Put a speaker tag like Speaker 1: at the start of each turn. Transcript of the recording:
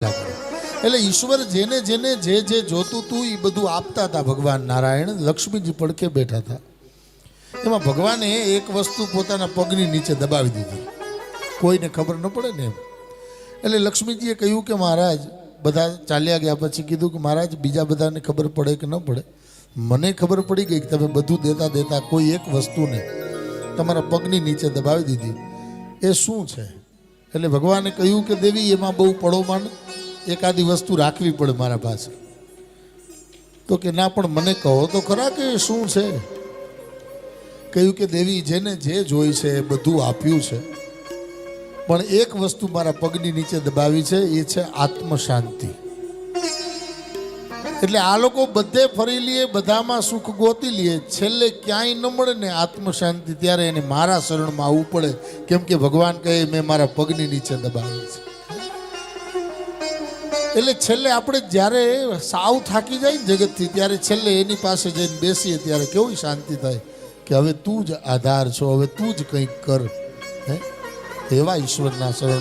Speaker 1: એટલે ઈશ્વર જેને જેને જે જે જોતું હતું એ બધું આપતા હતા. ભગવાન નારાયણ લક્ષ્મીજી પડખે બેઠા હતા. એમાં ભગવાને એક વસ્તુ પોતાના પગની નીચે દબાવી દીધી, કોઈને ખબર ન પડે ને એમ. એટલે લક્ષ્મીજીએ કહ્યું કે મહારાજ, બધા ચાલ્યા ગયા પછી કીધું કે મહારાજ બીજા બધાને ખબર પડે કે ન પડે, મને ખબર પડી ગઈ કે તમે બધું દેતા દેતા કોઈ એક વસ્તુને તમારા પગની નીચે દબાવી દીધી, એ શું છે? એટલે ભગવાને કહ્યું કે દેવી એમાં બહુ પડોમાં એકાદી વસ્તુ રાખવી પડે મારા પાસે. તો કે ના, પણ મને કહો તો ખરા કે શું છે? કહ્યું કે દેવી જેને જે જોઈ છે એ બધું આપ્યું છે, પણ એક વસ્તુ મારા પગની નીચે દબાવી છે, એ છે આત્મ શાંતિ. એટલે આ લોકો બધે ફરી લઈએ, બધામાં સુખ ગોતી લઈએ, છેલ્લે ક્યાંય ન મળે ને આત્મ શાંતિ, ત્યારે એને મારા શરણમાં આવવું પડે. કેમ કે ભગવાન કહે મેં મારા પગની નીચે દબાવી છે. એટલે છેલ્લે આપણે જ્યારે સાવ થાકી જાય ને જગતથી, ત્યારે છેલ્લે એની પાસે જઈને બેસીએ ત્યારે કેવી શાંતિ થાય કે હવે તું જ આધાર છો, હવે તું જ કંઈક કર. એવા ઈશ્વરના શરણ